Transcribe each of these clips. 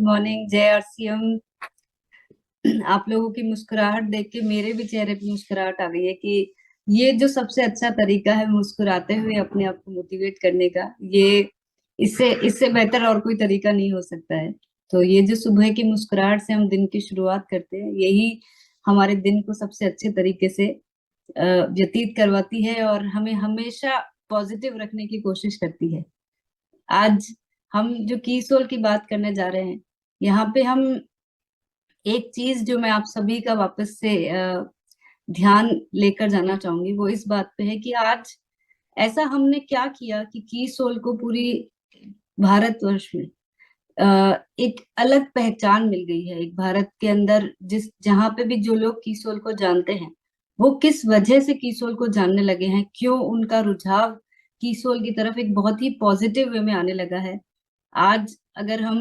Morning जय और CM. आप लोगों की मुस्कुराहट देख के मेरे भी चेहरे पे मुस्कुराहट आ गई है कि ये जो सबसे अच्छा तरीका है मुस्कुराते हुए अपने आप को मोटिवेट करने का, ये इससे इससे बेहतर और कोई तरीका नहीं हो सकता है। तो ये जो सुबह की मुस्कुराहट से हम दिन की शुरुआत करते हैं, यही हमारे दिन को सबसे अच्छे तरीके से व्यतीत करवाती है और हमें हमेशा पॉजिटिव रखने की कोशिश करती है। आज हम जो की सोल की बात करने जा रहे हैं, यहाँ पे हम एक चीज जो मैं आप सभी का वापस से ध्यान लेकर जाना चाहूंगी, वो इस बात पे है कि आज ऐसा हमने क्या किया कि की सोल को पूरी भारतवर्ष में एक अलग पहचान मिल गई है। एक भारत के अंदर जिस जहां पे भी जो लोग की सोल को जानते हैं, वो किस वजह से की सोल को जानने लगे हैं, क्यों उनका रुझाव की सोल की तरफ एक बहुत ही पॉजिटिव वे में आने लगा है। आज अगर हम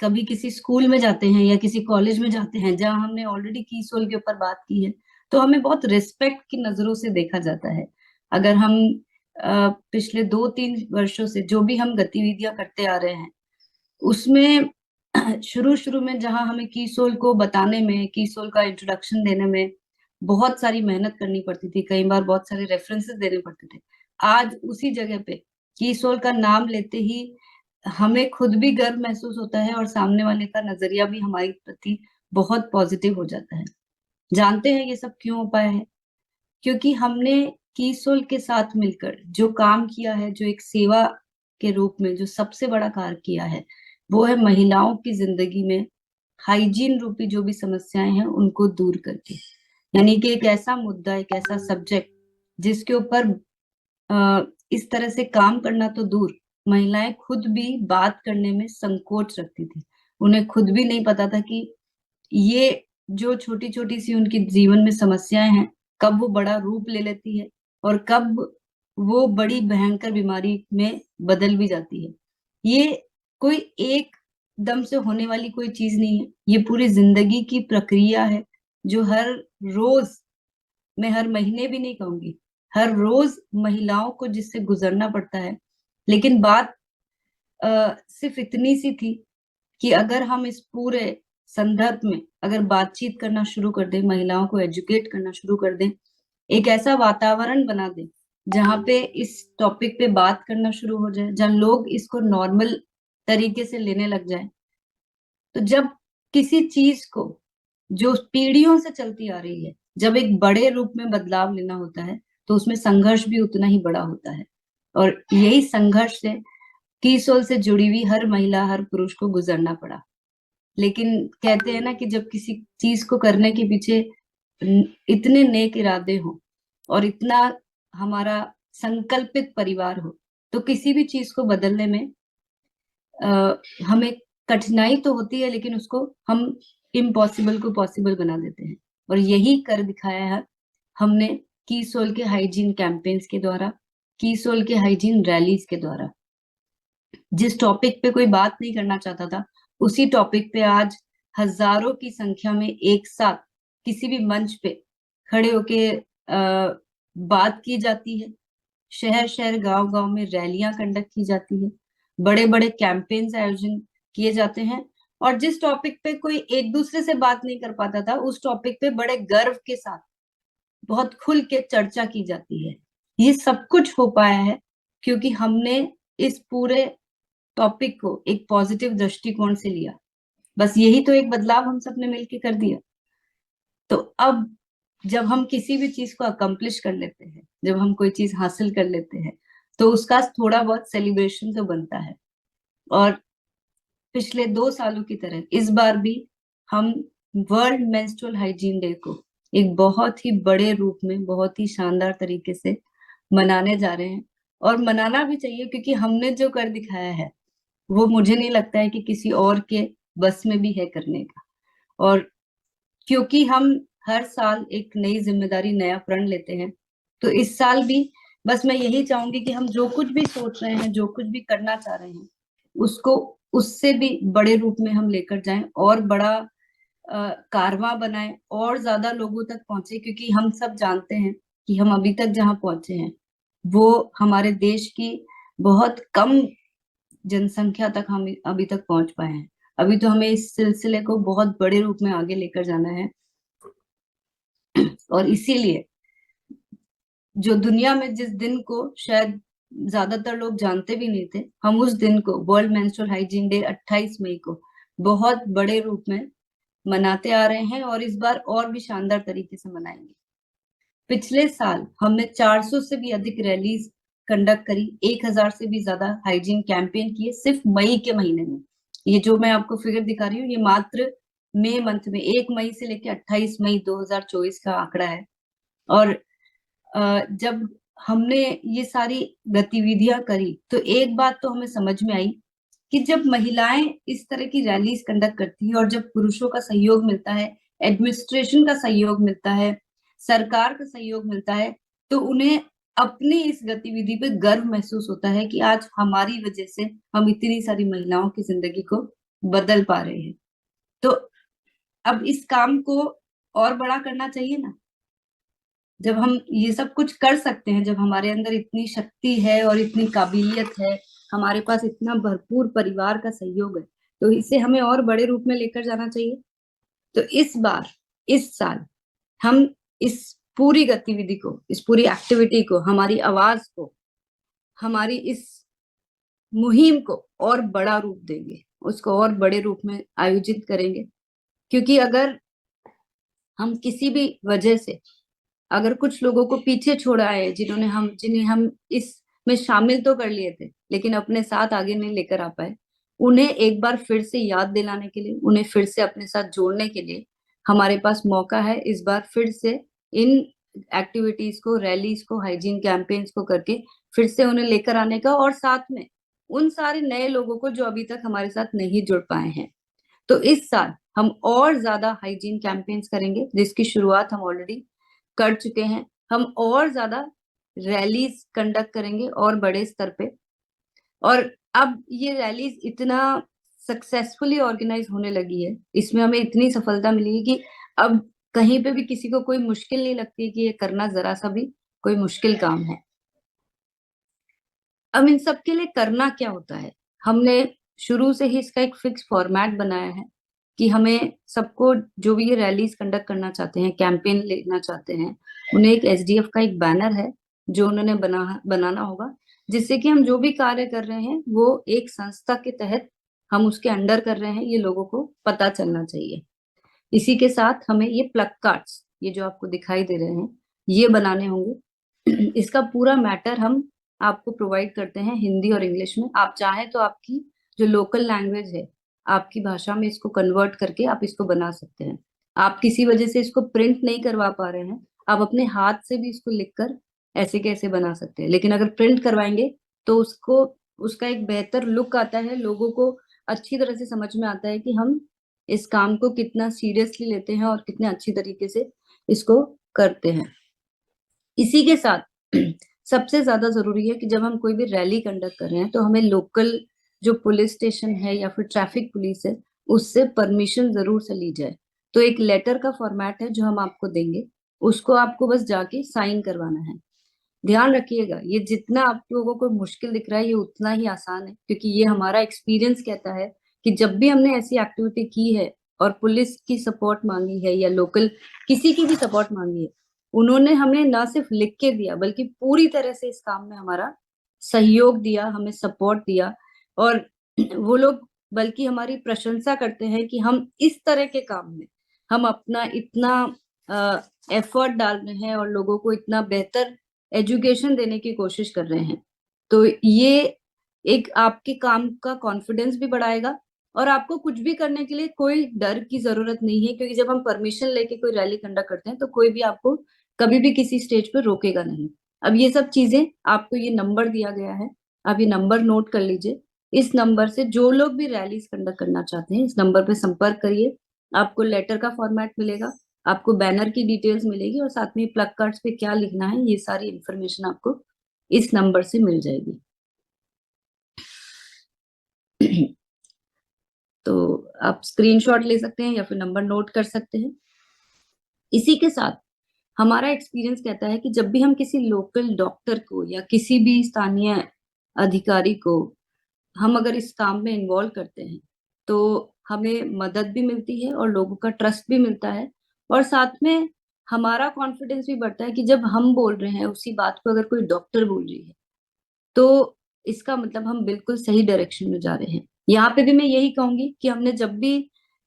कभी किसी स्कूल में जाते हैं या किसी कॉलेज में जाते हैं जहां हमने ऑलरेडी की सोल के ऊपर बात की है, तो हमें बहुत रिस्पेक्ट की नजरों से देखा जाता है। अगर हम पिछले 2-3 वर्षों से जो भी हम गतिविधियां करते आ रहे हैं, उसमें शुरू शुरू में जहां हमें की सोल को बताने में, की सोल का इंट्रोडक्शन देने में बहुत सारी मेहनत करनी पड़ती थी, कई बार बहुत सारे रेफरेंसेस देने पड़ते थे। आज उसी जगह पे की सोल का नाम लेते ही हमें खुद भी गर्व महसूस होता है और सामने वाले का नजरिया भी हमारे प्रति बहुत पॉजिटिव हो जाता है। जानते हैं ये सब क्यों हो पाया है? क्योंकि हमने कीसोल के साथ मिलकर जो काम किया है, जो एक सेवा के रूप में जो सबसे बड़ा कार्य किया है, वो है महिलाओं की जिंदगी में हाइजीन रूपी जो भी समस्याएं हैं उनको दूर करके। यानी कि एक ऐसा मुद्दा, एक ऐसा सब्जेक्ट जिसके ऊपर इस तरह से काम करना तो दूर, महिलाएं खुद भी बात करने में संकोच रखती थी। उन्हें खुद भी नहीं पता था कि ये जो छोटी छोटी सी उनकी जीवन में समस्याएं हैं, कब वो बड़ा रूप ले लेती है और कब वो बड़ी भयंकर बीमारी में बदल भी जाती है। ये कोई एक दम से होने वाली कोई चीज नहीं है, ये पूरी जिंदगी की प्रक्रिया है जो हर रोज, मैं हर महीने भी नहीं कहूंगी, हर रोज महिलाओं को जिससे गुजरना पड़ता है। लेकिन बात सिर्फ इतनी सी थी कि अगर हम इस पूरे संदर्भ में अगर बातचीत करना शुरू कर दें, महिलाओं को एजुकेट करना शुरू कर दें, एक ऐसा वातावरण बना दें जहाँ पे इस टॉपिक पे बात करना शुरू हो जाए, जहाँ लोग इसको नॉर्मल तरीके से लेने लग जाए, तो जब किसी चीज को जो पीढ़ियों से चलती आ रही है, जब एक बड़े रूप में बदलाव लेना होता है, तो उसमें संघर्ष भी उतना ही बड़ा होता है। और यही संघर्ष से कीसोल से जुड़ी हुई हर महिला, हर पुरुष को गुजरना पड़ा। लेकिन कहते हैं ना कि जब किसी चीज को करने के पीछे इतने नेक इरादे हो और इतना हमारा संकल्पित परिवार हो, तो किसी भी चीज को बदलने में हमें कठिनाई तो होती है, लेकिन उसको हम इम्पॉसिबल को पॉसिबल बना देते हैं। और यही कर दिखाया है हमने की सोल के हाइजीन कैंपेन्स के द्वारा, की सोल के हाइजीन रैलीज के द्वारा। जिस टॉपिक पे कोई बात नहीं करना चाहता था, उसी टॉपिक पे आज हजारों की संख्या में एक साथ किसी भी मंच पे खड़े होके बात की जाती है। शहर शहर, गांव गांव में रैलियां कंडक्ट की जाती है, बड़े बड़े कैंपेन्स आयोजन किए जाते हैं। और जिस टॉपिक पे कोई एक दूसरे से बात नहीं कर पाता था, उस टॉपिक पे बड़े गर्व के साथ बहुत खुल के चर्चा की जाती है। ये सब कुछ हो पाया है क्योंकि हमने इस पूरे टॉपिक को एक पॉजिटिव दृष्टिकोण से लिया। बस यही तो एक बदलाव हम सबने मिलकर कर दिया। तो अब जब हम किसी भी चीज को अकम्प्लिश कर लेते हैं, जब हम कोई चीज हासिल कर लेते हैं, तो उसका थोड़ा बहुत सेलिब्रेशन तो बनता है। और पिछले 2 सालों की तरह इस बार भी हम वर्ल्ड मेंस्ट्रुअल हाइजीन डे को एक बहुत ही बड़े रूप में, बहुत ही शानदार तरीके से मनाने जा रहे हैं। और मनाना भी चाहिए क्योंकि हमने जो कर दिखाया है, वो मुझे नहीं लगता है कि किसी और के बस में भी है करने का। और क्योंकि हम हर साल एक नई जिम्मेदारी, नया प्रण लेते हैं, तो इस साल भी बस मैं यही चाहूंगी कि हम जो कुछ भी सोच रहे हैं, जो कुछ भी करना चाह रहे हैं, उसको उससे भी बड़े रूप में हम लेकर जाएं और बड़ा कारवां बनाएं और ज्यादा लोगों तक पहुंचे। क्योंकि हम सब जानते हैं कि हम अभी तक जहां पहुंचे हैं, वो हमारे देश की बहुत कम जनसंख्या तक हम अभी तक पहुंच पाए हैं। अभी तो हमें इस सिलसिले को बहुत बड़े रूप में आगे लेकर जाना है। और इसीलिए जो दुनिया में जिस दिन को शायद ज्यादातर लोग जानते भी नहीं थे, हम उस दिन को वर्ल्ड मेंस्ट्रुअल हाइजीन डे 28 मई को बहुत बड़े रूप में मनाते आ रहे हैं, और इस बार और भी शानदार तरीके से मनाएंगे। पिछले साल हमने 400 से भी अधिक रैलीज कंडक्ट करी, 1000 से भी ज्यादा हाइजीन कैंपेन किए सिर्फ मई के महीने में। ये जो मैं आपको फिगर दिखा रही हूँ, ये मात्र मई मंथ में 1 मई से लेकर 28 मई 2024 का आंकड़ा है। और जब हमने ये सारी गतिविधियां करी तो एक बात तो हमें समझ में आई कि जब महिलाएं इस तरह की रैलीज कंडक्ट करती है और जब पुरुषों का सहयोग मिलता है, एडमिनिस्ट्रेशन का सहयोग मिलता है, सरकार का सहयोग मिलता है, तो उन्हें अपनी इस गतिविधि पे गर्व महसूस होता है कि आज हमारी वजह से हम इतनी सारी महिलाओं की जिंदगी को बदल पा रहे हैं। तो अब इस काम को और बड़ा करना चाहिए ना। जब हम ये सब कुछ कर सकते हैं, जब हमारे अंदर इतनी शक्ति है और इतनी काबिलियत है, हमारे पास इतना भरपूर परिवार का सहयोग है, तो इसे हमें और बड़े रूप में लेकर जाना चाहिए। तो इस बार, इस साल हम इस पूरी गतिविधि को, इस पूरी एक्टिविटी को, हमारी आवाज को, हमारी इस मुहिम को और बड़ा रूप देंगे, उसको और बड़े रूप में आयोजित करेंगे। क्योंकि अगर हम किसी भी वजह से, अगर कुछ लोगों को पीछे छोड़ा है, जिन्हें हम इसमें शामिल तो कर लिए थे लेकिन अपने साथ आगे नहीं लेकर आ पाए, उन्हें एक बार फिर से याद दिलाने के लिए, उन्हें फिर से अपने साथ जोड़ने के लिए हमारे पास मौका है इस बार फिर से इन एक्टिविटीज को, रैलीज को, हाइजीन कैंपेन्स को करके फिर से उन्हें लेकर आने का, और साथ में उन सारे नए लोगों को जो अभी तक हमारे साथ नहीं जुड़ पाए हैं। तो इस साल हम और ज्यादा हाइजीन कैंपेन्स करेंगे, जिसकी शुरुआत हम ऑलरेडी कर चुके हैं। हम और ज्यादा रैलीज कंडक्ट करेंगे और बड़े स्तर पे। और अब ये रैलीज इतना सक्सेसफुली ऑर्गेनाइज होने लगी है, इसमें हमें इतनी सफलता मिली है कि अब कहीं पे भी किसी को कोई मुश्किल नहीं लगती कि ये करना जरा सा भी कोई मुश्किल काम है। अब इन सब के लिए करना क्या होता है, हमने शुरू से ही इसका एक फिक्स फॉर्मेट बनाया है कि हमें सबको, जो भी ये रैलीज कंडक्ट करना चाहते हैं, कैंपेन लेना चाहते हैं, उन्हें एक एसडीएफ का एक बैनर है जो उन्होंने बनाना होगा, जिससे कि हम जो भी कार्य कर रहे हैं वो एक संस्था के तहत हम उसके अंडर कर रहे हैं, ये लोगों को पता चलना चाहिए। इसी के साथ हमें ये प्लग कार्ड्स, ये जो आपको दिखाई दे रहे हैं, ये बनाने होंगे। इसका पूरा मैटर हम आपको प्रोवाइड करते हैं हिंदी और इंग्लिश में। आप चाहें तो आपकी जो लोकल लैंग्वेज है, आपकी भाषा में इसको कन्वर्ट करके आप इसको बना सकते हैं। आप किसी वजह से इसको प्रिंट नहीं करवा पा रहे हैं, आप अपने हाथ से भी इसको लिखकर ऐसे कैसे बना सकते हैं, लेकिन अगर प्रिंट करवाएंगे तो उसका एक बेहतर लुक आता है, लोगों को अच्छी तरह से समझ में आता है कि हम इस काम को कितना सीरियसली लेते हैं और कितने अच्छी तरीके से इसको करते हैं। इसी के साथ सबसे ज्यादा जरूरी है कि जब हम कोई भी रैली कंडक्ट कर रहे हैं तो हमें लोकल जो पुलिस स्टेशन है या फिर ट्रैफिक पुलिस है, उससे परमिशन जरूर से ली जाए। तो एक लेटर का फॉर्मेट है जो हम आपको देंगे, उसको आपको बस जाके साइन करवाना है। ध्यान रखिएगा, ये जितना आप लोगों को मुश्किल दिख रहा है, ये उतना ही आसान है, क्योंकि ये हमारा एक्सपीरियंस कहता है कि जब भी हमने ऐसी एक्टिविटी की है और पुलिस की सपोर्ट मांगी है या लोकल किसी की भी सपोर्ट मांगी है, उन्होंने हमें ना सिर्फ लिख के दिया बल्कि पूरी तरह से इस काम में हमारा सहयोग दिया, हमें सपोर्ट दिया। और वो लोग बल्कि हमारी प्रशंसा करते हैं कि हम इस तरह के काम में हम अपना इतना एफर्ट डाल रहे हैं और लोगों को इतना बेहतर एजुकेशन देने की कोशिश कर रहे हैं। तो ये एक आपके काम का कॉन्फिडेंस भी बढ़ाएगा, और आपको कुछ भी करने के लिए कोई डर की जरूरत नहीं है, क्योंकि जब हम परमिशन लेके कोई रैली कंडक्ट करते हैं तो कोई भी आपको कभी भी किसी स्टेज पर रोकेगा नहीं। अब ये सब चीजें, आपको ये नंबर दिया गया है, आप ये नंबर नोट कर लीजिए। इस नंबर से जो लोग भी रैलीज कंडक्ट करना चाहते हैं, इस नंबर पे संपर्क करिए। आपको लेटर का फॉर्मेट मिलेगा, आपको बैनर की डिटेल्स मिलेगी, और साथ में प्लग कार्ड्स पे क्या लिखना है, ये सारी इंफॉर्मेशन आपको इस नंबर से मिल जाएगी। तो आप स्क्रीनशॉट ले सकते हैं या फिर नंबर नोट कर सकते हैं। इसी के साथ हमारा एक्सपीरियंस कहता है कि जब भी हम किसी लोकल डॉक्टर को या किसी भी स्थानीय अधिकारी को हम अगर इस काम में इन्वॉल्व करते हैं, तो हमें मदद भी मिलती है और लोगों का ट्रस्ट भी मिलता है, और साथ में हमारा कॉन्फिडेंस भी बढ़ता है कि जब हम बोल रहे हैं उसी बात को अगर कोई डॉक्टर बोल रही है, तो इसका मतलब हम बिल्कुल सही डायरेक्शन में जा रहे हैं। यहाँ पे भी मैं यही कहूंगी कि हमने जब भी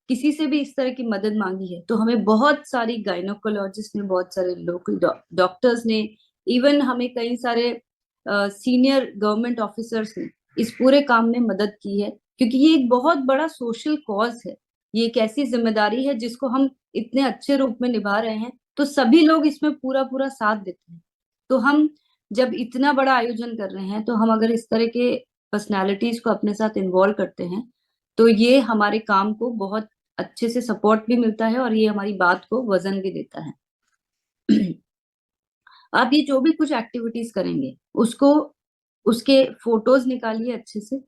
किसी से भी इस तरह की मदद मांगी है, तो हमें बहुत सारी गायनोकोलॉजिस्ट ने, बहुत सारे लोकल डॉक्टर्स ने, इवन हमें कई सारे सीनियर गवर्नमेंट ऑफिसर्स ने इस पूरे काम में मदद की है, क्योंकि ये एक बहुत बड़ा सोशल कॉज है। ये एक ऐसी जिम्मेदारी है जिसको हम इतने अच्छे रूप में निभा रहे हैं, तो सभी लोग इसमें पूरा पूरा साथ देते हैं। तो हम जब इतना बड़ा आयोजन कर रहे हैं, तो हम अगर इस तरह के पर्सनालिटीज को अपने साथ इन्वॉल्व करते हैं, तो ये हमारे काम को बहुत अच्छे से सपोर्ट भी मिलता है और ये हमारी बात को वजन भी देता है। आप ये जो भी कुछ एक्टिविटीज करेंगे, उसको उसके फोटोज निकालिए,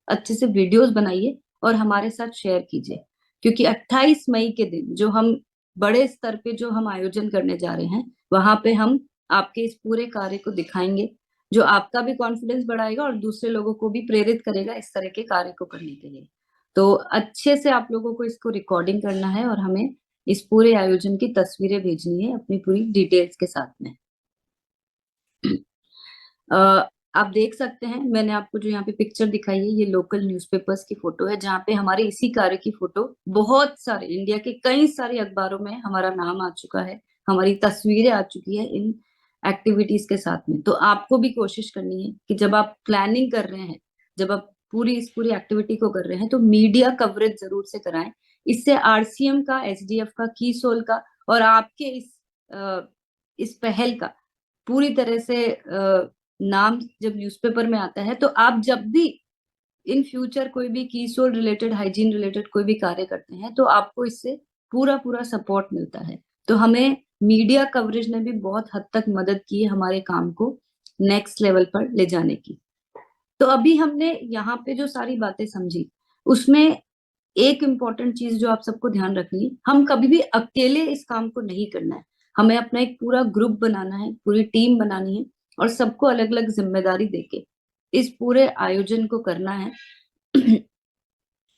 अच्छे से वीडियोस बनाइए और हमारे साथ शेयर कीजिए, क्योंकि 28 मई के दिन जो हम बड़े स्तर पे जो हम आयोजन करने जा रहे हैं, वहां पे हम आपके इस पूरे कार्य को दिखाएंगे, जो आपका भी कॉन्फिडेंस बढ़ाएगा और दूसरे लोगों को भी प्रेरित करेगा इस तरह के कार्य को करने के लिए। तो अच्छे से आप लोगों को इसको रिकॉर्डिंग करना है और हमें इस पूरे आयोजन की तस्वीरें भेजनी है अपनी पूरी डिटेल्स के साथ में। अ, आप देख सकते हैं, मैंने आपको जो यहाँ पे पिक्चर दिखाई है, ये लोकल न्यूज़पेपर्स की फोटो है, जहाँ पे हमारे इसी कार्य की फोटो बहुत सारे इंडिया के कई सारे अखबारों में हमारा नाम आ चुका है, हमारी तस्वीरें आ चुकी है इन एक्टिविटीज के साथ में। तो आपको भी कोशिश करनी है कि जब आप प्लानिंग कर रहे हैं, जब आप इस पूरी एक्टिविटी को कर रहे हैं, तो मीडिया कवरेज जरूर से कराएं। इससे आरसीएम का, एसडीएफ का, कीसोल का और आपके इस पहल का पूरी तरह से नाम जब न्यूज़पेपर में आता है, तो आप जब भी इन फ्यूचर कोई भी कीसोल रिलेटेड, हाइजीन रिलेटेड कोई भी कार्य करते हैं, तो आपको इससे पूरा पूरा सपोर्ट मिलता है। तो हमें मीडिया कवरेज ने भी बहुत हद तक मदद की है हमारे काम को नेक्स्ट लेवल पर ले जाने की। तो अभी हमने यहाँ पे जो सारी बातें समझी, उसमें एक इम्पॉर्टेंट चीज जो आप सबको ध्यान रखनी है, हम कभी भी अकेले इस काम को नहीं करना है। हमें अपना एक पूरा ग्रुप बनाना है, पूरी टीम बनानी है और सबको अलग अलग जिम्मेदारी देके इस पूरे आयोजन को करना है।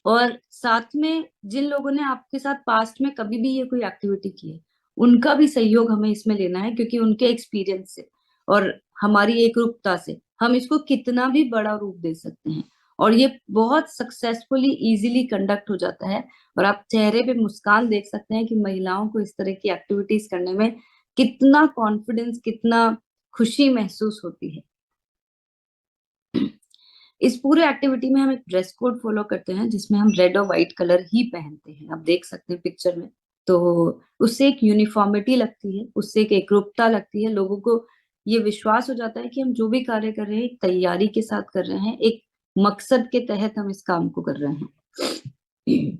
और साथ में जिन लोगों ने आपके साथ पास्ट में कभी भी ये कोई एक्टिविटी की है, उनका भी सहयोग हमें इसमें लेना है, क्योंकि उनके एक्सपीरियंस से और हमारी एकरूपता से हम इसको कितना भी बड़ा रूप दे सकते हैं, और ये बहुत सक्सेसफुली इजीली कंडक्ट हो जाता है। और आप चेहरे पे मुस्कान देख सकते हैं कि महिलाओं को इस तरह की एक्टिविटीज करने में कितना कॉन्फिडेंस, कितना खुशी महसूस होती है। इस पूरे एक्टिविटी में हम एक ड्रेस कोड फॉलो करते हैं, जिसमें हम रेड और व्हाइट कलर ही पहनते हैं, आप देख सकते हैं पिक्चर में। तो उससे एक यूनिफॉर्मिटी लगती है, उससे एक एकरूपता लगती है, लोगों को ये विश्वास हो जाता है कि हम जो भी कार्य कर रहे हैं एक तैयारी के साथ कर रहे हैं, एक मकसद के तहत हम इस काम को कर रहे हैं।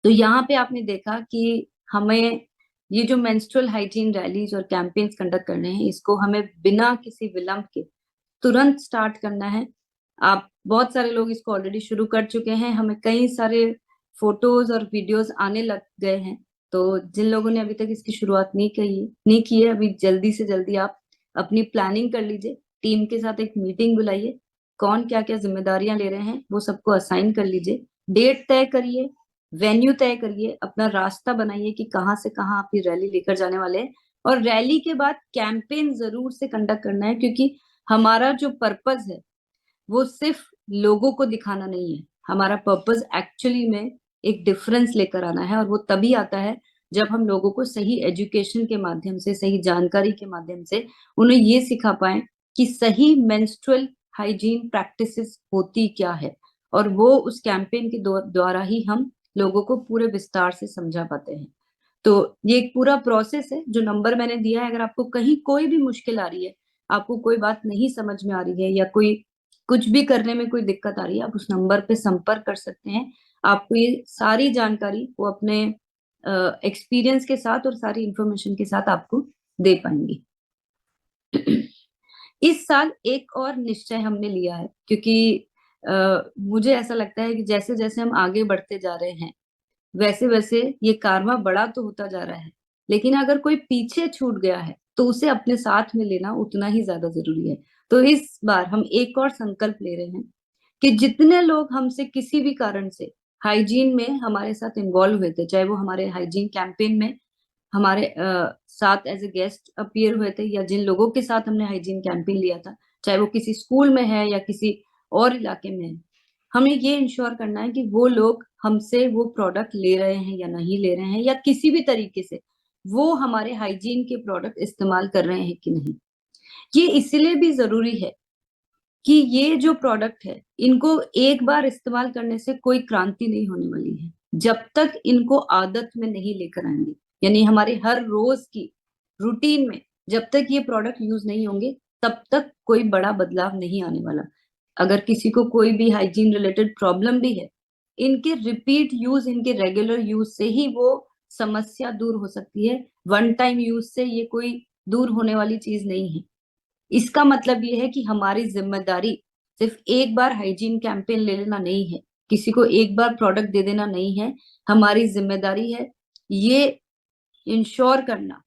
तो यहाँ पे आपने देखा कि हमें ये जो मेंस्ट्रुअल हाइजीन रैलीज और कैंपेन्स कंडक्ट करने हैं, इसको हमें बिना किसी विलंब के तुरंत स्टार्ट करना है। आप बहुत सारे लोग इसको ऑलरेडी शुरू कर चुके हैं, हमें कई सारे फोटोज और वीडियोस आने लग गए हैं। तो जिन लोगों ने अभी तक इसकी शुरुआत नहीं की है, अभी जल्दी से जल्दी आप अपनी प्लानिंग कर लीजिए, टीम के साथ एक मीटिंग बुलाइए, कौन क्या क्या जिम्मेदारियां ले रहे हैं वो सबको असाइन कर लीजिए, डेट तय करिए, वेन्यू तय करिए, अपना रास्ता बनाइए कि कहाँ से कहाँ आप ये रैली लेकर जाने वाले हैं। और रैली के बाद कैंपेन जरूर से कंडक्ट करना है, क्योंकि हमारा जो पर्पस है वो सिर्फ लोगों को दिखाना नहीं है, हमारा पर्पस एक्चुअली में एक डिफरेंस लेकर आना है, और वो तभी आता है जब हम लोगों को सही एजुकेशन के माध्यम से, सही जानकारी के माध्यम से उन्हें ये सिखा पाए कि सही मेंस्ट्रुअल हाइजीन प्रैक्टिसेस होती क्या है, और वो उस कैंपेन के द्वारा ही हम लोगों को पूरे विस्तार से समझा पाते हैं। तो ये एक पूरा प्रोसेस है, जो नंबर मैंने दिया है, अगर आपको कहीं कोई भी मुश्किल आ रही है, आपको कोई बात नहीं समझ में आ रही है, या कोई कुछ भी करने में कोई दिक्कत आ रही है, आप उस नंबर पे संपर्क कर सकते हैं। आपको ये सारी जानकारी वो अपने एक्सपीरियंस के साथ और सारी इंफॉर्मेशन के साथ आपको दे पाएंगे। इस साल एक और निश्चय हमने लिया है, क्योंकि मुझे ऐसा लगता है कि जैसे जैसे हम आगे बढ़ते जा रहे हैं, वैसे वैसे ये कारवां बड़ा तो होता जा रहा है, लेकिन अगर कोई पीछे छूट गया है तो उसे अपने साथ में लेना उतना ही ज्यादा जरूरी है। तो इस बार हम एक और संकल्प ले रहे हैं कि जितने लोग हमसे किसी भी कारण से हाइजीन में हमारे साथ इन्वॉल्व हुए थे, चाहे वो हमारे हाइजीन कैंपेन में हमारे साथ एज ए गेस्ट अपीयर हुए थे, या जिन लोगों के साथ हमने हाइजीन कैंपेन लिया था, चाहे वो किसी स्कूल में है या किसी और इलाके में है, हमें ये इंश्योर करना है कि वो लोग हमसे वो प्रोडक्ट ले रहे हैं या नहीं ले रहे हैं, या किसी भी तरीके से वो हमारे हाइजीन के प्रोडक्ट इस्तेमाल कर रहे हैं कि नहीं। ये इसलिए भी जरूरी है कि ये जो प्रोडक्ट है, इनको एक बार इस्तेमाल करने से कोई क्रांति नहीं होने वाली है जब तक इनको आदत में नहीं लेकर आएंगे। यानी हमारे हर रोज की रूटीन में जब तक ये प्रोडक्ट यूज नहीं होंगे, तब तक कोई बड़ा बदलाव नहीं आने वाला। अगर किसी को कोई भी हाइजीन रिलेटेड प्रॉब्लम भी है, इनके रिपीट यूज, इनके रेगुलर यूज से ही वो समस्या दूर हो सकती है। वन टाइम यूज से ये कोई दूर होने वाली चीज नहीं है। इसका मतलब ये है कि हमारी जिम्मेदारी सिर्फ एक बार हाइजीन कैंपेन ले लेना नहीं है, किसी को एक बार प्रोडक्ट दे देना नहीं है। हमारी जिम्मेदारी है ये इंश्योर करना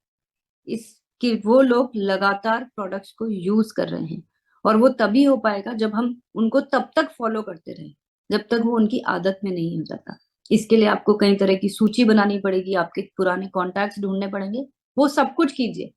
इस कि वो लोग लगातार प्रोडक्ट्स को यूज कर रहे हैं। और वो तभी हो पाएगा जब हम उनको तब तक फॉलो करते रहे जब तक वो उनकी आदत में नहीं हो जाता। इसके लिए आपको कई तरह की सूची बनानी पड़ेगी, आपके पुराने कॉन्टैक्ट्स ढूंढने पड़ेंगे, वो सब कुछ कीजिए।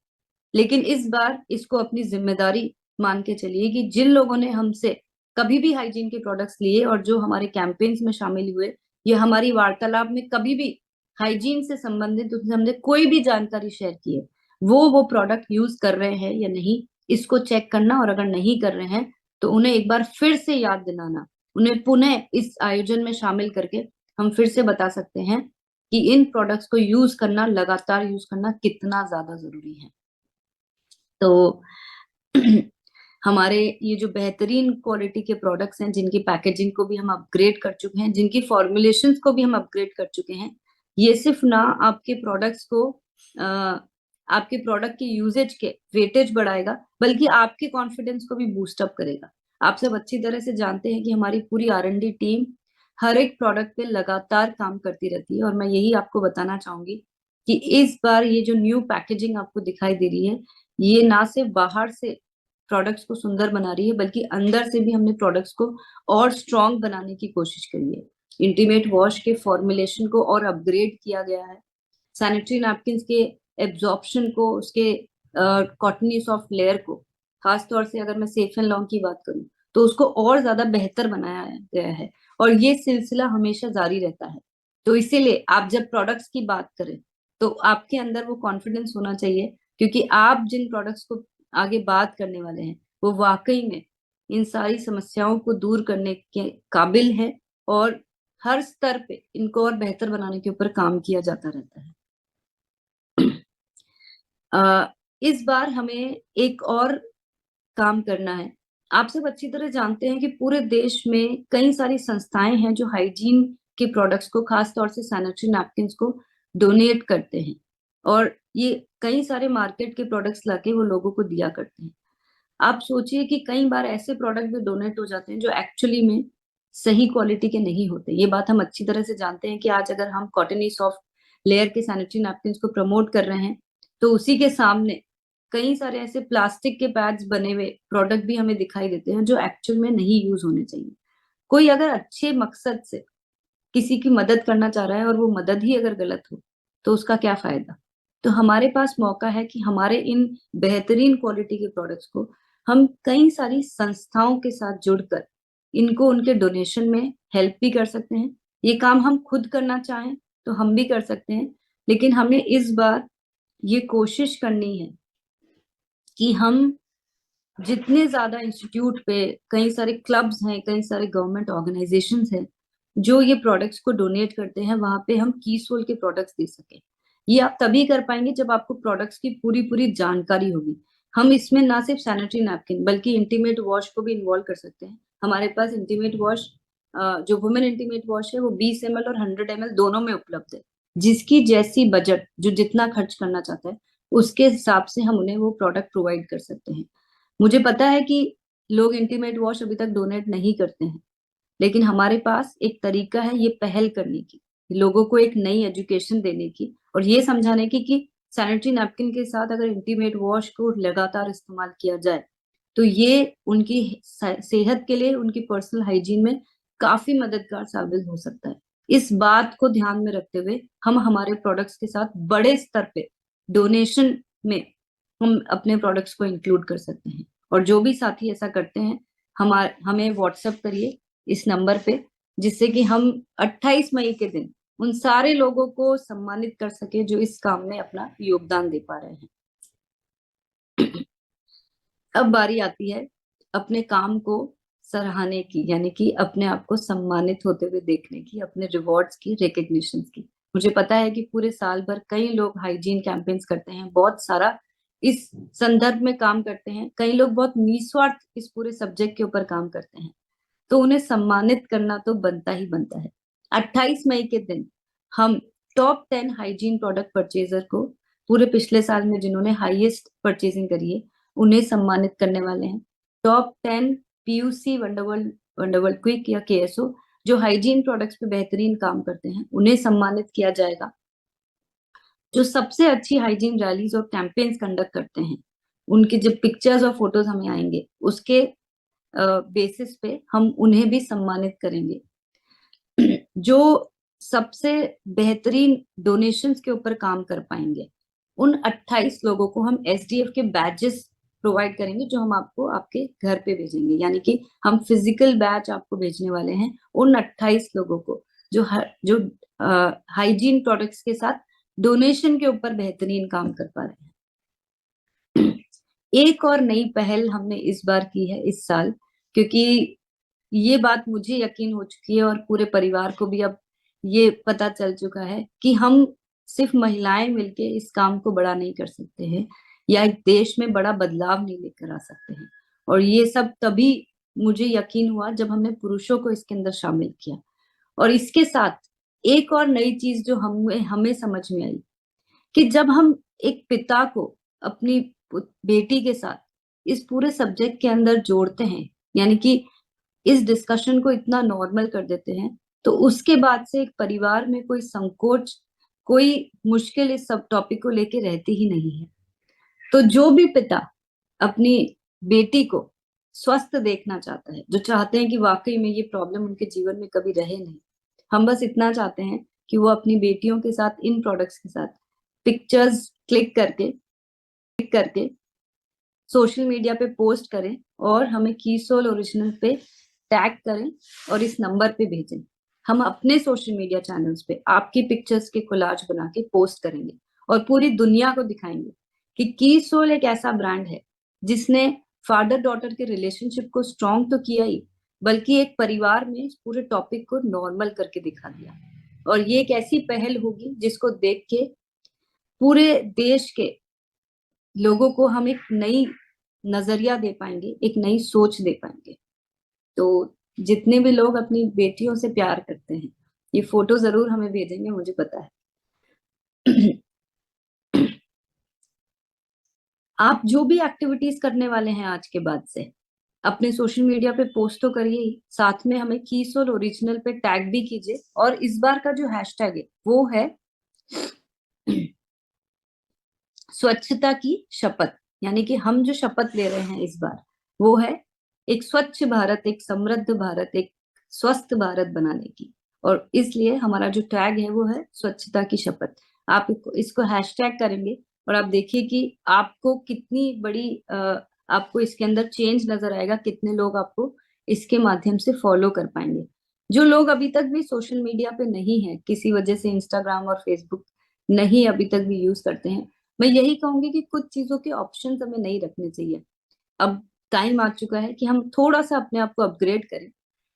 लेकिन इस बार इसको अपनी जिम्मेदारी मान के चलिए कि जिन लोगों ने हमसे कभी भी हाइजीन के प्रोडक्ट्स लिए और जो हमारे कैंपेन्स में शामिल हुए, या हमारी वार्तालाप में कभी भी हाइजीन से संबंधित उनसे हमने कोई भी जानकारी शेयर की है, वो प्रोडक्ट यूज कर रहे हैं या नहीं, इसको चेक करना। और अगर नहीं कर रहे हैं तो उन्हें एक बार फिर से याद दिलाना, उन्हें पुनः इस आयोजन में शामिल करके हम फिर से बता सकते हैं कि इन प्रोडक्ट्स को यूज करना, लगातार यूज करना कितना ज्यादा जरूरी है। तो हमारे ये जो बेहतरीन क्वालिटी के प्रोडक्ट्स हैं, जिनकी पैकेजिंग को भी हम अपग्रेड कर चुके हैं, जिनकी फॉर्मुलेशंस को भी हम अपग्रेड कर चुके हैं, ये सिर्फ ना आपके प्रोडक्ट्स को आपके प्रोडक्ट के यूजेज के वेटेज बढ़ाएगा, बल्कि आपके कॉन्फिडेंस को भी बूस्ट अप करेगा। आप सब अच्छी तरह से जानते हैं कि हमारी पूरी R&D टीम हर एक प्रोडक्ट पे लगातार काम करती रहती है। और मैं यही आपको बताना चाहूंगी कि इस बार ये जो न्यू पैकेजिंग आपको दिखाई दे रही है, ये ना सिर्फ बाहर से प्रोडक्ट्स को सुंदर बना रही है, बल्कि अंदर से भी हमने प्रोडक्ट्स को और स्ट्रॉन्ग बनाने की कोशिश करी है। इंटीमेट वॉश के फॉर्मुलेशन को और अपग्रेड किया गया है। सैनिटरी नैपकिन के एब्जॉर्प्शन को, उसके कॉटनी सॉफ्ट लेयर को, खासतौर से अगर मैं सेफ एंड लॉन्ग की बात करूं, तो उसको और ज्यादा बेहतर बनाया गया है। और ये सिलसिला हमेशा जारी रहता है। तो इसीलिए आप जब प्रोडक्ट्स की बात करें तो आपके अंदर वो कॉन्फिडेंस होना चाहिए, क्योंकि आप जिन प्रोडक्ट्स को आगे बात करने वाले हैं वो वाकई में इन सारी समस्याओं को दूर करने के काबिल है। और हर स्तर पे इनको और बेहतर बनाने के ऊपर काम किया जाता रहता है। इस बार हमें एक और काम करना है। आप सब अच्छी तरह जानते हैं कि पूरे देश में कई सारी संस्थाएं हैं जो हाइजीन के प्रोडक्ट्स को, खास तौर से सैनिटरी नैपकिन को डोनेट करते हैं। और ये कई सारे मार्केट के प्रोडक्ट्स लाके वो लोगों को दिया करते हैं। आप सोचिए कि कई बार ऐसे प्रोडक्ट भी डोनेट हो जाते हैं जो एक्चुअली में सही क्वालिटी के नहीं होते। ये बात हम अच्छी तरह से जानते हैं कि आज अगर हम कॉटनी सॉफ्ट लेयर के सैनिटरी नैपकिन को प्रमोट कर रहे हैं, तो उसी के सामने कई सारे ऐसे प्लास्टिक के पैड्स बने हुए प्रोडक्ट भी हमें दिखाई देते हैं जो एक्चुअल में नहीं यूज होने चाहिए। कोई अगर अच्छे मकसद से किसी की मदद करना चाह रहा है और वो मदद ही अगर गलत हो, तो उसका क्या फायदा। तो हमारे पास मौका है कि हमारे इन बेहतरीन क्वालिटी के प्रोडक्ट्स को हम कई सारी संस्थाओं के साथ जुड़कर इनको उनके डोनेशन में हेल्प भी कर सकते हैं। ये काम हम खुद करना चाहें तो हम भी कर सकते हैं, लेकिन हमें इस बार ये कोशिश करनी है कि हम जितने ज्यादा इंस्टीट्यूट पे, कई सारे क्लब्स हैं, कई सारे गवर्नमेंट ऑर्गेनाइजेशंस हैं जो ये प्रोडक्ट्स को डोनेट करते हैं, वहां पे हम कीसोल के प्रोडक्ट्स दे सके। ये आप तभी कर पाएंगे जब आपको प्रोडक्ट्स की पूरी पूरी जानकारी होगी। हम इसमें ना सिर्फ सैनिटरी नैपकिन बल्कि इंटीमेट वॉश को भी इन्वॉल्व कर सकते हैं। हमारे पास इंटीमेट वॉश, जो वुमेन इंटीमेट वॉश है, वो 20 ml और 100 ml दोनों में उपलब्ध है। जिसकी जैसी बजट, जो जितना खर्च करना चाहता है, उसके हिसाब से हम उन्हें वो प्रोडक्ट प्रोवाइड कर सकते हैं। मुझे पता है कि लोग इंटीमेट वॉश अभी तक डोनेट नहीं करते हैं, लेकिन हमारे पास एक तरीका है ये पहल करने की, लोगों को एक नई एजुकेशन देने की, और ये समझाने की कि सैनिटरी नैपकिन के साथ अगर इंटीमेट वॉश को लगातार इस्तेमाल किया जाए तो ये उनकी सेहत के लिए, उनकी पर्सनल हाइजीन में काफी मददगार साबित हो सकता है। इस बात को ध्यान में रखते हुए हम हमारे प्रोडक्ट्स के साथ बड़े स्तर पे डोनेशन में हम अपने प्रोडक्ट्स को इंक्लूड कर सकते हैं। और जो भी साथी ऐसा करते हैं, हमें व्हाट्सएप करिए इस नंबर पे, जिससे कि हम 28 मई के दिन उन सारे लोगों को सम्मानित कर सके जो इस काम में अपना योगदान दे पा रहे हैं। अब बारी आती है अपने काम को सराहने की, यानी कि अपने आप को सम्मानित होते हुए देखने की, अपने रिवॉर्ड्स की, रिकग्निशन की। मुझे पता है कि पूरे साल भर कई लोग हाइजीन कैंपेन्स करते हैं, बहुत सारा इस संदर्भ में काम करते हैं, कई लोग बहुत निस्वार्थ इस पूरे सब्जेक्ट के ऊपर काम करते हैं, तो उन्हें सम्मानित करना तो बनता ही बनता है। 28 मई के दिन हम टॉप 10 हाइजीन प्रोडक्ट परचेजर को, पूरे पिछले साल में जिन्होंने हाईएस्ट परचेजिंग करी है, उन्हें सम्मानित करने वाले हैं। टॉप 10 पीयूसी वंडरवर्ल्ड क्विक या केएसओ जो हाइजीन प्रोडक्ट्स पे बेहतरीन काम करते हैं, उन्हें सम्मानित किया जाएगा। जो सबसे अच्छी हाइजीन रैलीज और कैंपेन्स कंडक्ट करते हैं, उनके जब पिक्चर्स और फोटोज हमें आएंगे, उसके बेसिस पे हम उन्हें भी सम्मानित करेंगे। जो सबसे बेहतरीन डोनेशंस के ऊपर काम कर पाएंगे, उन 28 लोगों को हम एसडीएफ के बैचेस प्रोवाइड करेंगे, जो हम आपको आपके घर पे भेजेंगे। यानी कि हम फिजिकल बैच आपको भेजने वाले हैं उन 28 लोगों को जो हाइजीन प्रोडक्ट्स के साथ डोनेशन के ऊपर बेहतरीन काम कर पा रहे हैं। एक और नई पहल हमने इस बार की है इस साल, क्योंकि ये बात मुझे यकीन हो चुकी है और पूरे परिवार को भी अब ये पता चल चुका है कि हम सिर्फ महिलाएं मिलके इस काम को बड़ा नहीं कर सकते हैं, या एक देश में बड़ा बदलाव नहीं लेकर आ सकते हैं। और ये सब तभी मुझे यकीन हुआ जब हमने पुरुषों को इसके अंदर शामिल किया। और इसके साथ एक और नई चीज जो हमें समझ में आई, कि जब हम एक पिता को अपनी बेटी के साथ इस पूरे सब्जेक्ट के अंदर जोड़ते हैं, यानी कि इस डिस्कशन को इतना नॉर्मल कर देते हैं, तो उसके बाद से एक परिवार में कोई संकोच, कोई मुश्किल इस सब टॉपिक को लेके रहती ही नहीं है। तो जो भी पिता अपनी बेटी को स्वस्थ देखना चाहता है, जो चाहते हैं कि वाकई में ये प्रॉब्लम उनके जीवन में कभी रहे नहीं, हम बस इतना चाहते हैं कि वो अपनी बेटियों के साथ, इन प्रोडक्ट्स के साथ पिक्चर्स क्लिक करके सोशल मीडिया पे पोस्ट करें और हमें कीसोल ओरिजिनल पे टैग करें और इस नंबर पे भेजें। हम अपने सोशल मीडिया चैनल्स पे आपकी पिक्चर्स के कोलाज बना के पोस्ट करेंगे और पूरी दुनिया को दिखाएंगे कि कीसोल एक ऐसा ब्रांड है जिसने फादर डॉटर के रिलेशनशिप को स्ट्रॉन्ग तो किया ही, बल्कि एक परिवार में इस पूरे टॉपिक को नॉर्मल करके दिखा दिया। और ये एक ऐसी पहल होगी जिसको देख के पूरे देश के लोगों को हम एक नई नजरिया दे पाएंगे, एक नई सोच दे पाएंगे। तो जितने भी लोग अपनी बेटियों से प्यार करते हैं, ये फोटो जरूर हमें भेजेंगे, मुझे पता है। आप जो भी एक्टिविटीज करने वाले हैं आज के बाद से, अपने सोशल मीडिया पे पोस्ट तो करिए ही, साथ में हमें कीसोल ओरिजिनल पे टैग भी कीजिए। और इस बार का जो हैशटैग है वो है स्वच्छता की शपथ। यानी कि हम जो शपथ ले रहे हैं इस बार, वो है एक स्वच्छ भारत, एक समृद्ध भारत, एक स्वस्थ भारत बनाने की। और इसलिए हमारा जो टैग है वो है स्वच्छता की शपथ। आप इसको हैशटैग करेंगे और आप देखिए कि आपको कितनी बड़ी आपको इसके अंदर चेंज नजर आएगा, कितने लोग आपको इसके माध्यम से फॉलो कर पाएंगे। जो लोग अभी तक भी सोशल मीडिया पे नहीं है, किसी वजह से इंस्टाग्राम और फेसबुक नहीं अभी तक भी यूज करते हैं, मैं यही कहूंगी कि कुछ चीजों के ऑप्शंस हमें नहीं रखने चाहिए। अब टाइम आ चुका है कि हम थोड़ा सा अपने आप को अपग्रेड करें।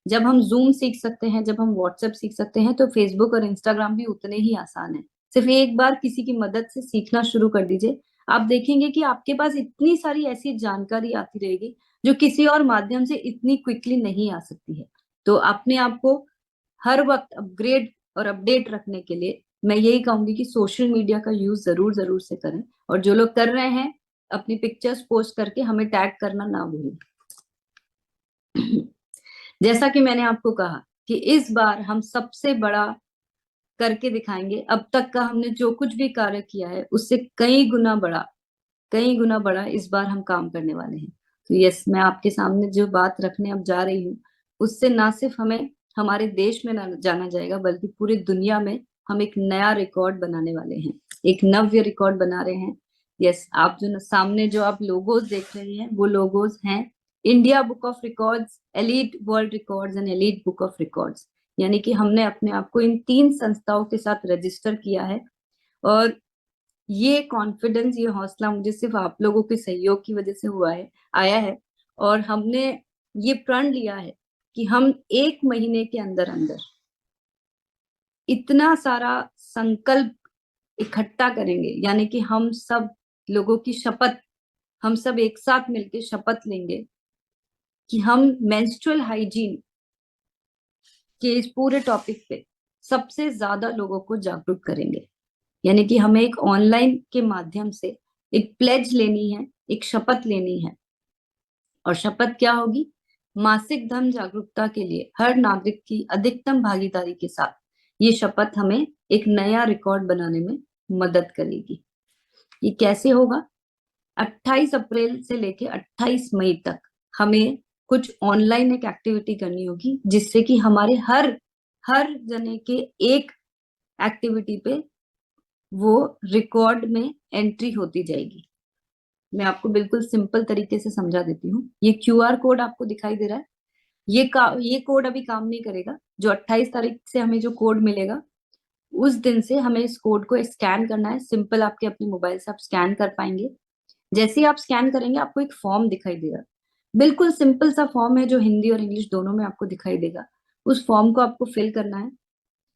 जब हम जूम सीख सकते हैं, जब हम व्हाट्सएप सीख सकते हैं, तो फेसबुक और इंस्टाग्राम भी उतने ही आसान है। सिर्फ एक बार किसी की मदद से सीखना शुरू कर दीजिए, आप देखेंगे कि आपके पास इतनी सारी ऐसी जानकारी आती रहेगी जो किसी और माध्यम से इतनी क्विकली नहीं आ सकती है। तो अपने आप को हर वक्त अपग्रेड और अपडेट रखने के लिए मैं यही कहूंगी कि सोशल मीडिया का यूज जरूर जरूर से करें। और जो लोग कर रहे हैं, अपनी पिक्चर्स पोस्ट करके हमें टैग करना ना भूलें। जैसा कि मैंने आपको कहा कि इस बार हम सबसे बड़ा करके दिखाएंगे। अब तक का हमने जो कुछ भी कार्य किया है उससे कई गुना बड़ा इस बार हम काम करने वाले हैं। तो यस, मैं आपके सामने जो बात रखने अब जा रही हूँ, उससे ना सिर्फ हमें हमारे देश में ना जाना जाएगा बल्कि पूरी दुनिया में हम एक नया रिकॉर्ड बनाने वाले हैं, एक नव्य रिकॉर्ड बना रहे हैं। यस, आप जो सामने जो आप लोगोज देख रहे हैं वो लोगोज हैं India book of records, elite world records and elite book of records. यानी कि हमने अपने आप को इन 3 संस्थाओं के साथ रजिस्टर किया है। और ये कॉन्फिडेंस, ये हौसला मुझे सिर्फ आप लोगों के सहयोग की वजह से हुआ है, आया है। और हमने ये प्रण लिया है कि हम 1 महीने के अंदर अंदर इतना सारा संकल्प इकट्ठा करेंगे, यानी कि हम सब लोगों की शपथ, हम सब एक साथ मिलकर शपथ लेंगे कि हम मेंस्ट्रुअल हाइजीन के इस पूरे टॉपिक पे सबसे ज्यादा लोगों को जागरूक करेंगे। यानी कि हमें एक ऑनलाइन के माध्यम से एक प्लेज लेनी है, एक शपथ लेनी है। और शपथ क्या होगी? मासिक धर्म जागरूकता के लिए हर नागरिक की अधिकतम भागीदारी के साथ ये शपथ हमें एक नया रिकॉर्ड बनाने में मदद करेगी। ये कैसे होगा? 28 अप्रैल से लेके 28 मई तक हमें कुछ ऑनलाइन एक एक्टिविटी करनी होगी, जिससे कि हमारे हर हर जने के एक एक्टिविटी पे वो रिकॉर्ड में एंट्री होती जाएगी। मैं आपको बिल्कुल सिंपल तरीके से समझा देती हूँ। ये क्यूआर कोड आपको दिखाई दे रहा है, ये कोड अभी काम नहीं करेगा। जो 28 तारीख से हमें जो कोड मिलेगा, उस दिन से हमें इस कोड को स्कैन करना है। सिंपल आपके अपने मोबाइल से आप स्कैन कर पाएंगे। जैसे ही आप स्कैन करेंगे आपको एक फॉर्म दिखाई देगा, बिल्कुल सिंपल सा फॉर्म है जो हिंदी और इंग्लिश दोनों में आपको दिखाई देगा। उस फॉर्म को आपको फिल करना है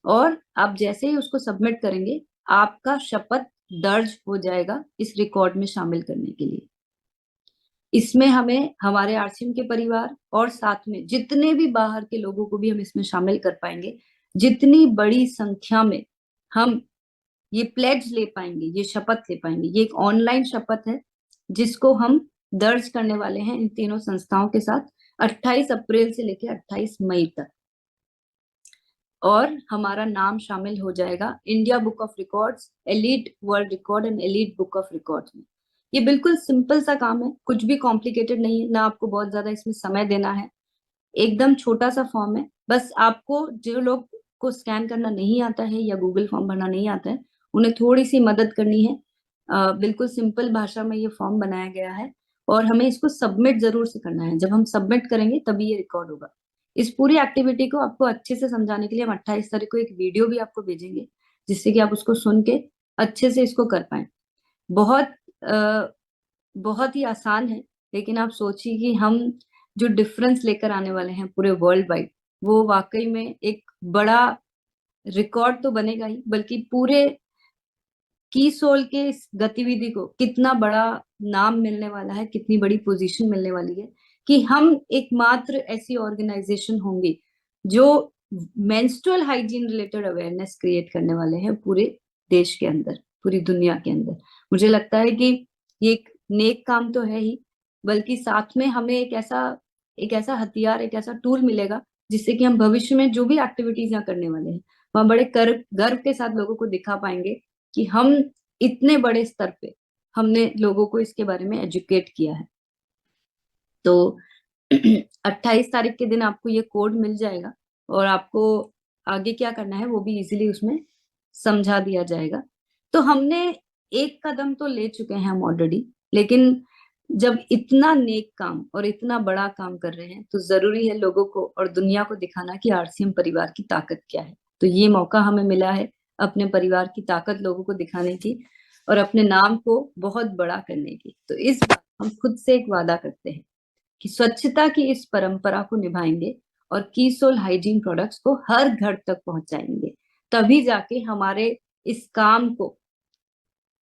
और आप जैसे ही उसको सबमिट करेंगे आपका शपथ दर्ज हो जाएगा इस रिकॉर्ड में शामिल करने के लिए। इसमें हमें हमारे आरसीएम के परिवार और साथ में जितने भी बाहर के लोगों को भी हम इसमें शामिल कर पाएंगे। जितनी बड़ी संख्या में हम ये प्लेज ले पाएंगे, ये शपथ ले पाएंगे। ये एक ऑनलाइन शपथ है जिसको हम दर्ज करने वाले हैं इन तीनों संस्थाओं के साथ 28 अप्रैल से लेकर 28 मई तक। और हमारा नाम शामिल हो जाएगा India book of records, elite world record and elite book of records में। ये बिल्कुल सिंपल सा काम है, कुछ भी कॉम्प्लिकेटेड नहीं है, ना आपको बहुत ज्यादा इसमें समय देना है। एकदम छोटा सा फॉर्म है। बस आपको, जो लोग को स्कैन करना नहीं आता है या गूगल फॉर्म भरना नहीं आता है, उन्हें थोड़ी सी मदद करनी है। बिल्कुल सिंपल भाषा में ये फॉर्म बनाया गया है और हमें इसको सबमिट जरूर से करना है। जब हम सबमिट करेंगे तभी ये रिकॉर्ड होगा। इस पूरी एक्टिविटी को आपको अच्छे से समझाने के लिए हम 28 तारीख को एक वीडियो भी आपको भेजेंगे, जिससे कि आप उसको सुन के अच्छे से इसको कर पाए। बहुत बहुत ही आसान है, लेकिन आप सोचिए कि हम जो डिफरेंस लेकर आने वाले हैं पूरे वर्ल्ड वाइड, वो वाकई में एक बड़ा रिकॉर्ड तो बनेगा ही, बल्कि पूरे की सोल के इस गतिविधि को कितना बड़ा नाम मिलने वाला है, कितनी बड़ी पोजीशन मिलने वाली है कि हम एकमात्र ऐसी ऑर्गेनाइजेशन होंगे जो menstrual hygiene related awareness create करने वाले हैं पूरे देश के अंदर, पूरी दुनिया के अंदर। मुझे लगता है कि ये एक नेक काम तो है ही, बल्कि साथ में हमें एक ऐसा हथियार, एक ऐसा टूल मिलेगा जिससे कि हम भविष्य में जो भी एक्टिविटीज यहाँ करने वाले हैं वहां बड़े गर्व के साथ लोगों को दिखा पाएंगे कि हम इतने बड़े स्तर पे हमने लोगों को इसके बारे में एजुकेट किया है। तो 28 तारीख के दिन आपको ये कोड मिल जाएगा और आपको आगे क्या करना है वो भी इजीली उसमें समझा दिया जाएगा। तो हमने एक कदम तो ले चुके हैं हम ऑलरेडी, लेकिन जब इतना नेक काम और इतना बड़ा काम कर रहे हैं तो जरूरी है लोगों को और दुनिया को दिखाना कि आरसीएम परिवार की ताकत क्या है। तो ये मौका हमें मिला है अपने परिवार की ताकत लोगों को दिखाने की और अपने नाम को बहुत बड़ा करने की। तो इस बार हम खुद से एक वादा करते हैं कि स्वच्छता की इस परंपरा को निभाएंगे और कीसोल हाइजीन प्रोडक्ट्स को हर घर तक पहुंचाएंगे। तभी जाके हमारे इस काम को,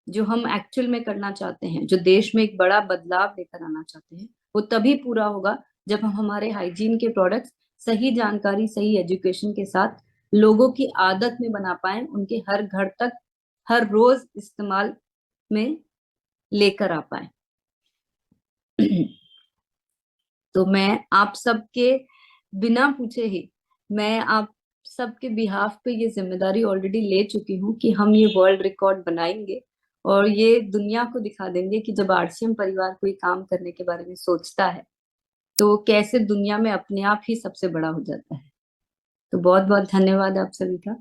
जो हम एक्चुअल में करना चाहते हैं, जो देश में एक बड़ा बदलाव लेकर आना चाहते हैं, वो तभी पूरा होगा जब हम हमारे हाइजीन के प्रोडक्ट्स सही जानकारी, सही एजुकेशन के साथ लोगों की आदत में बना पाए, उनके हर घर तक हर रोज इस्तेमाल में लेकर आ पाए। तो मैं आप सबके बिना पूछे ही, मैं आप सबके बिहाफ पे ये जिम्मेदारी ऑलरेडी ले चुकी हूँ कि हम ये वर्ल्ड रिकॉर्ड बनाएंगे और ये दुनिया को दिखा देंगे कि जब आरसीएम परिवार कोई काम करने के बारे में सोचता है तो कैसे दुनिया में अपने आप ही सबसे बड़ा हो जाता है। तो बहुत-बहुत धन्यवाद आप सभी का।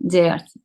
जय आर सी।